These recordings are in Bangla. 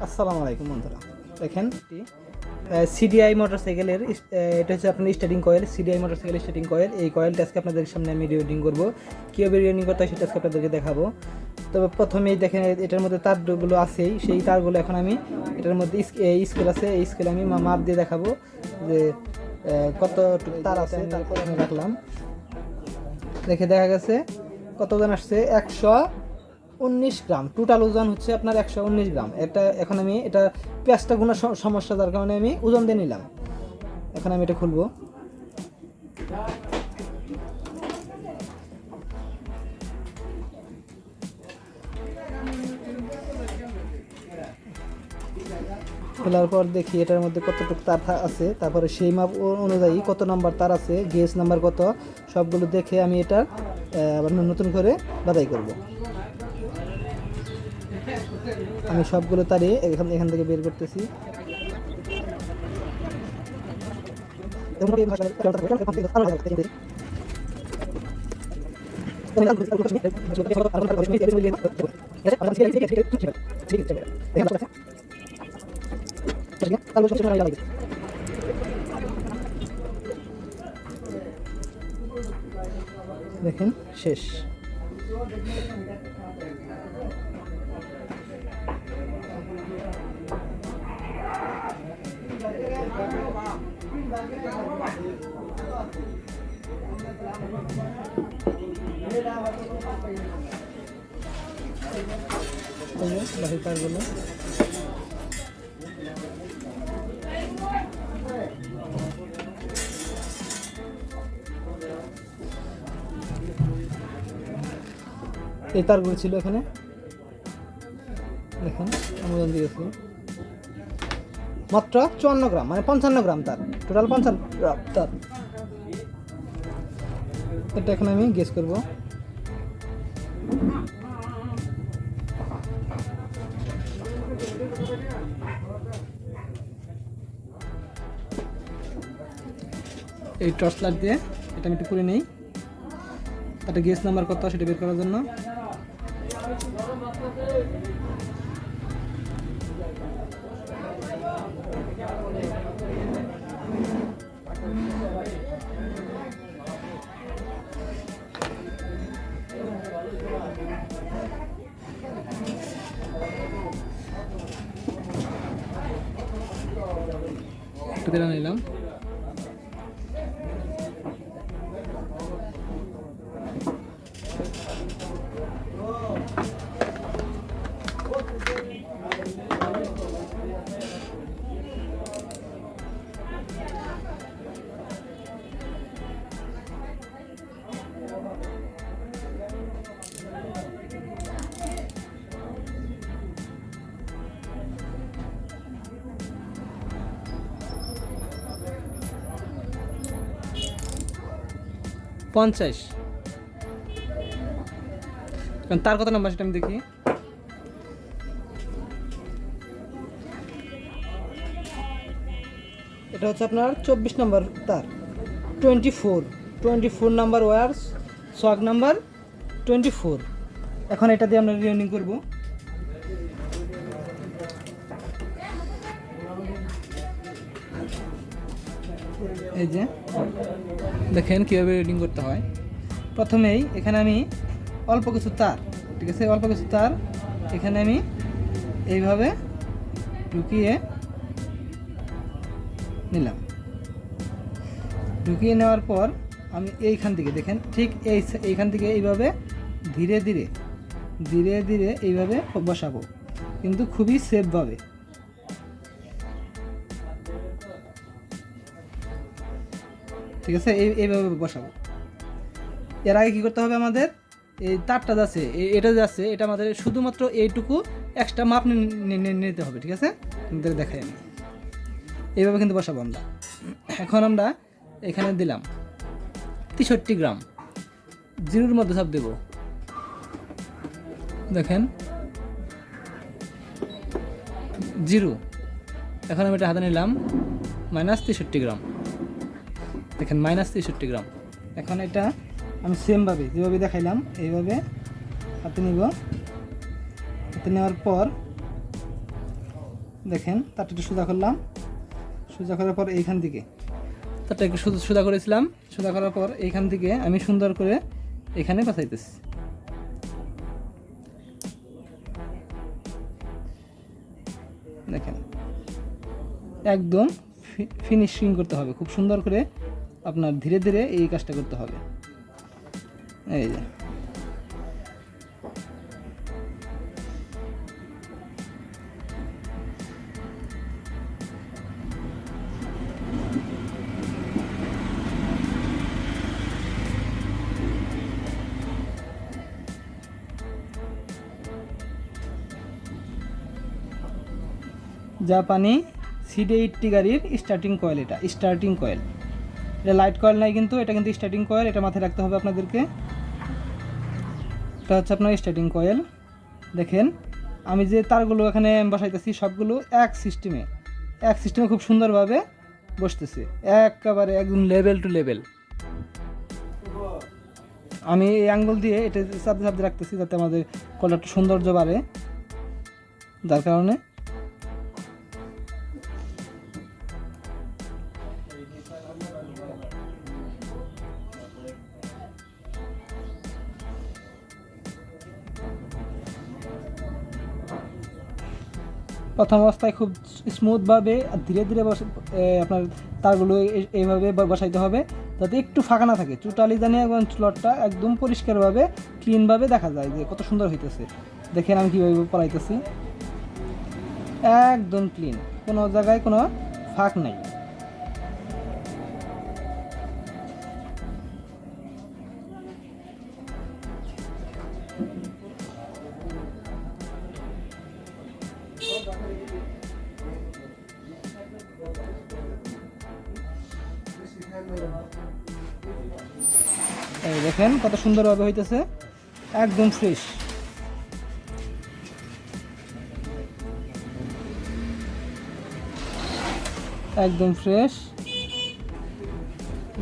আসসালামু আলাইকুম বন্ধুরা, দেখেন সিডিআই মোটরসাইকেলের এটা হচ্ছে আপনার স্টার্টিং কয়েল। সিডিআই মোটরসাইকেলের স্টার্টিং কয়েল। এই কয়েলটা আজকে আপনাদের সামনে আমি রিডিং করবো, কীভাবে রিডিং করতে হয় সেটা আজকে আপনাদেরকে দেখাবো। তবে প্রথমেই দেখেন এটার মধ্যে তারগুলো আছেই, সেই তারগুলো এখন আমি এটার মধ্যে স্কেল আছে, এই স্কেল আমি মাপ দিয়ে দেখাবো যে কত তার আছে। তারপর আমি রাখলাম, দেখে দেখা গেছে কত ওজন আসছে, 119 গ্রাম। টোটাল ওজন হচ্ছে আপনার 119 গ্রাম। এটা এখন আমি এটা পেঁচটা গুণার সমস্যা, যার কারণে আমি ওজন দিয়ে নিলাম। এখন আমি এটা খুলবো। খোলার পর দেখি এটার মধ্যে কতটুকু তার আছে, তারপরে সেই মাপ অনুযায়ী কত নাম্বার তার আছে, গেজ নাম্বার কত, সবগুলো দেখে আমি এটা আবার নতুন করে বাছাই করব। আমি সবগুলো তারে এখান থেকে বের করতেছি। দেখেন শেষ। বাকি তারগুলো এই তারগুলো ছিল এখানে, দেখেন আমি ওজন দিয়েছি মাত্র 54 গ্রাম, মানে 55 গ্রাম তার, টোটাল 55 গ্রাম তার। এটা এখন আমি গেস করব। এই টর্চ লাইট দিয়ে এটা আমি একটু করে নিই, তাতে গেস নাম্বার কত সেটা বের করার জন্য। একটু দিলাম নিলাম। পঞ্চাশ। তার কত নাম্বার সেটা আমি দেখি। এটা হচ্ছে আপনার 24 নাম্বার তার, 24 নাম্বার ওয়ার, সোয়াগ নাম্বার 24। এখন এটা দিয়ে আমরা রিউনিং করব। এই যে দেখেন কীভাবে রিডিং করতে হয়। প্রথমেই এখানে আমি অল্প কিছু তার, ঠিক আছে, অল্প কিছু তার এখানে আমি এইভাবে ঢুকিয়ে নিলাম। ঢুকিয়ে নেওয়ার পর আমি এইখান থেকে দেখেন ঠিক এইখান থেকে এইভাবে ধীরে ধীরে ধীরে ধীরে এইভাবে বসাবো, কিন্তু খুবই সেফভাবে। ঠিক আছে, এইভাবে বসাবো। এর আগে কী করতে হবে, আমাদের এই তারটা যাচ্ছে, এটা যাচ্ছে, এটা আমাদের শুধুমাত্র এইটুকু এক্সট্রা মাপ নিতে হবে। ঠিক আছে, তোমাদের দেখাই আমি এইভাবে কিন্তু বসাবো আমরা। এখন আমরা এখানে দিলাম 63 গ্রাম, জিরোর মধ্যে সব দেব। দেখেন জিরো। এখন আমি এটা হাতে নিলাম -63 গ্রাম, দেখেন -63 গ্রাম। এখন এটা আমি সেমভাবে যেভাবে দেখাইলাম এইভাবে হাতে নিব। হাতে নেওয়ার পর দেখেন তারটা একটু সোজা করলাম, সোজা করার পর এইখান থেকে তারটা একটু সোজা করেছিলাম, সোজা করার পর এইখান থেকে আমি সুন্দর করে এখানে বাছাইতেছি। দেখেন একদম ফিনিশিং করতে হবে, খুব সুন্দর করে আপনার ধীরে ধীরে এই কাজটা করতে হবে। এই যে জাপানি CD80 গাড়ির স্টার্টিং কয়েল, এটা স্টার্টিং কয়েল, এটা লাইট কয়েল নাই কিন্তু, এটা কিন্তু স্টার্টিং কয়েল, এটা মাথায় রাখতে হবে আপনাদেরকে। এটা হচ্ছে আপনার স্টার্টিং কয়েল। দেখেন আমি যে তারগুলো এখানে বসাইতেছি সবগুলো এক সিস্টেমে খুব সুন্দরভাবে বসতেছে, একেবারে একদম লেভেল টু লেভেল। আমি এই আঙ্গুল দিয়ে এটা চাপতে রাখতেছি যাতে আমাদের কলারটা সৌন্দর্য বাড়ে, যার কারণে প্রথম অবস্থায় খুব স্মুথভাবে ধীরে ধীরে আপনার তারগুলো এইভাবে বসাইতে হবে যাতে একটু ফাঁকা না থাকে, টোটালি জানি একদম স্লটটা একদম পরিষ্কারভাবে ক্লিনভাবে দেখা যায় যে কত সুন্দর হইতেছে। দেখেন আমি কীভাবে পড়াইতেছি, একদম ক্লিন, কোনো জায়গায় কোনো ফাঁক নাই। এই দেখেন কত সুন্দরভাবে হইতেছে, একদম ফ্রেশ, একদম ফ্রেশ।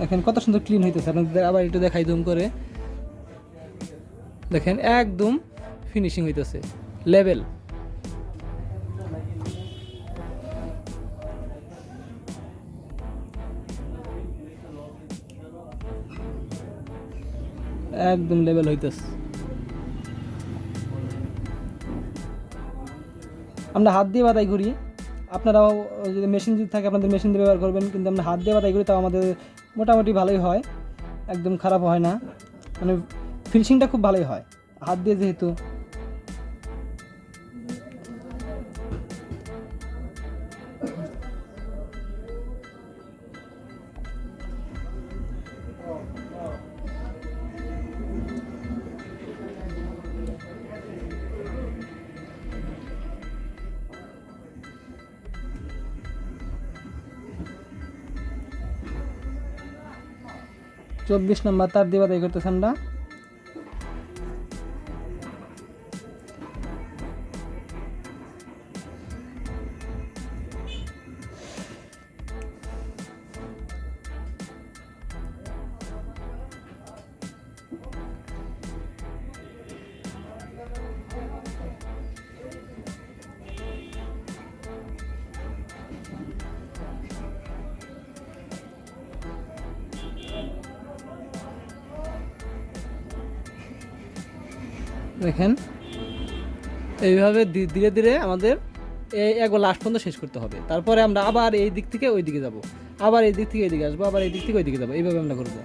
দেখেন কত সুন্দর ক্লিন হইতেছে, আপনাদের আবার একটু দেখাই জুম করে। দেখেন একদম ফিনিশিং হইতেছে, লেভেল। একদম লেভেল হইতেছে। আমরা হাত দিয়ে বাদাই করি, আপনারাও যদি মেশিন যদি থাকে আপনাদের মেশিন দিয়ে ব্যবহার করবেন, কিন্তু আমরা হাত দিয়ে বাদাই করি, তাও আমাদের মোটামুটি ভালোই হয়, একদম খারাপ হয় না, মানে ফিনিশিংটা খুব ভালোই হয় হাত দিয়ে যেহেতু। 24 নম্বর তার দিয়ে বাদাই করতেছি আমরা। দেখেন এইভাবে ধীরে ধীরে আমাদের একবার লাস্ট পর্যন্ত শেষ করতে হবে, তারপরে আমরা আবার এই দিক থেকে ওই দিকে যাব, আবার এই দিক থেকে এই দিকে আসবো, আবার এই দিক থেকে ওই দিকে যাবো, এইভাবে আমরা করবো।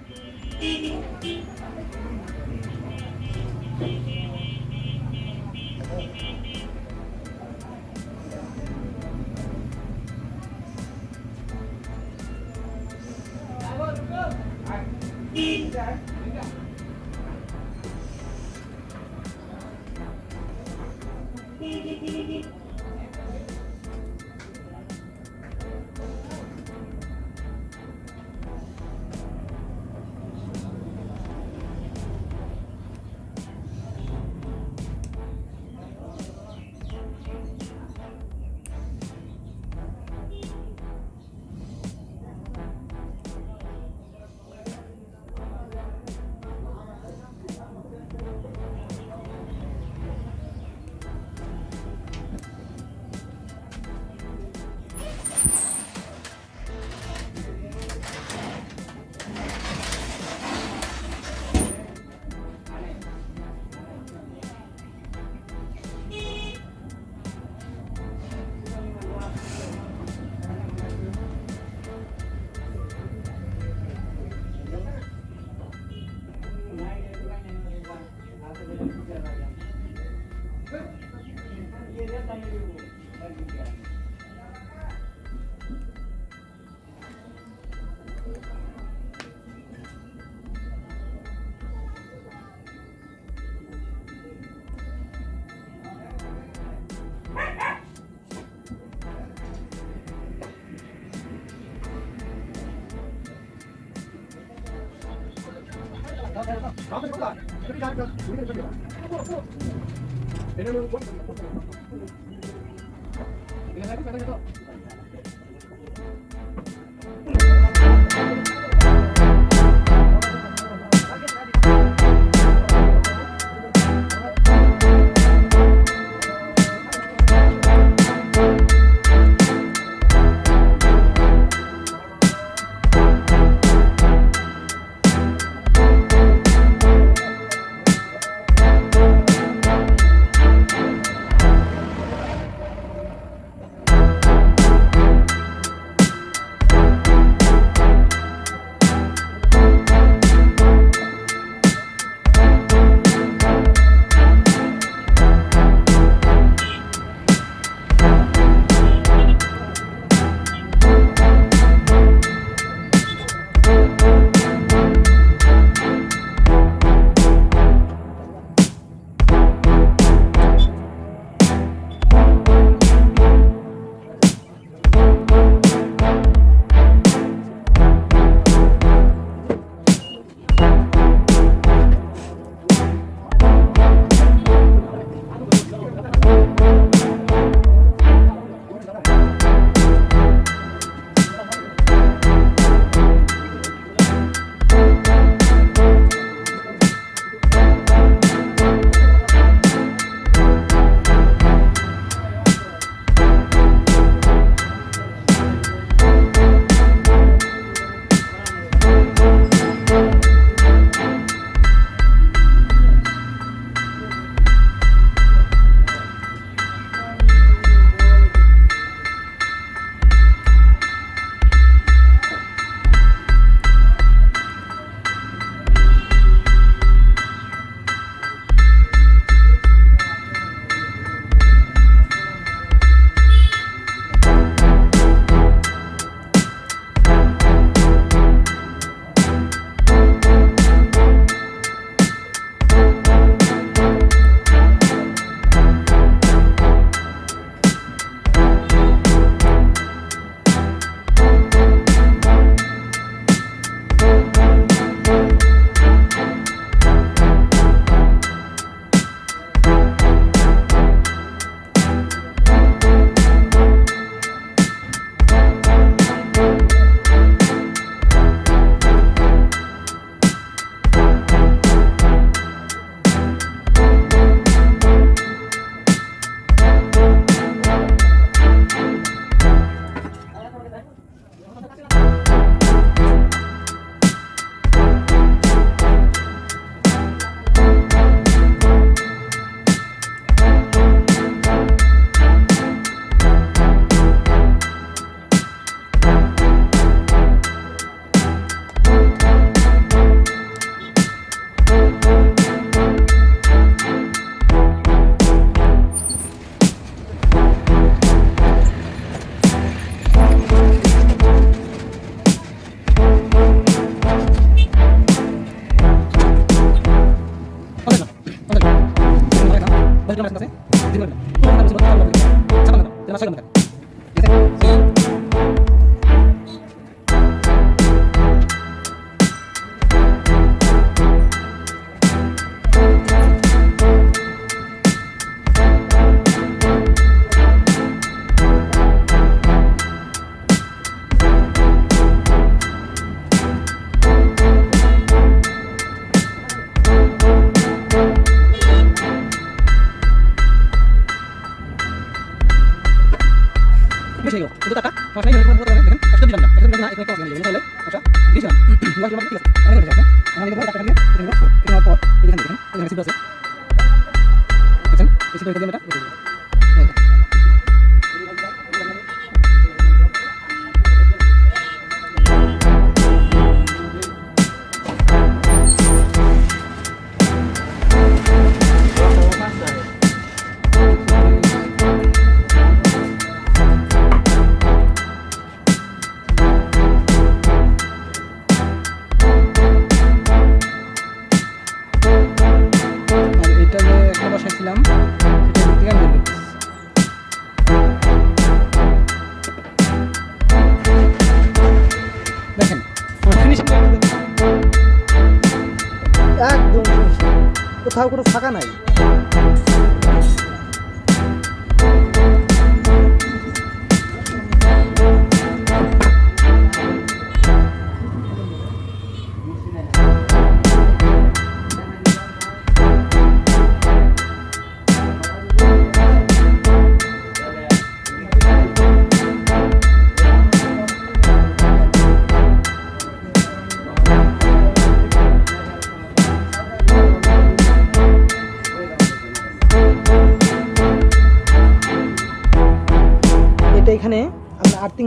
এখানে আপনার আর্থিং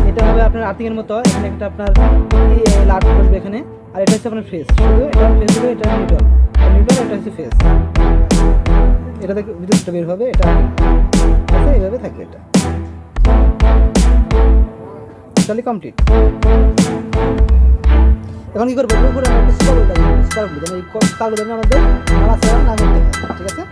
এটা হবে আপনার আর্থিংয়ের মতো, এখানে একটা আপনার লাট বসবে এখানে, আর এটা হচ্ছে আপনার ফেস, শুধু এটা ফেস হবে, এটা নিউট্রাল, এটা হচ্ছে ফেস, এটা থেকে বিদ্যুৎটা বের হবে, এটা আচ্ছা এইভাবে থাকবে। এটা টোটালি কমপ্লিট। এখন কি করবো, উপরে আমরা স্পার্ক দিই, স্পার্ক দিই, এই স্পার্ক দিলে আমাদের নাড়াচাড়া না করতে হয়, ঠিক আছে।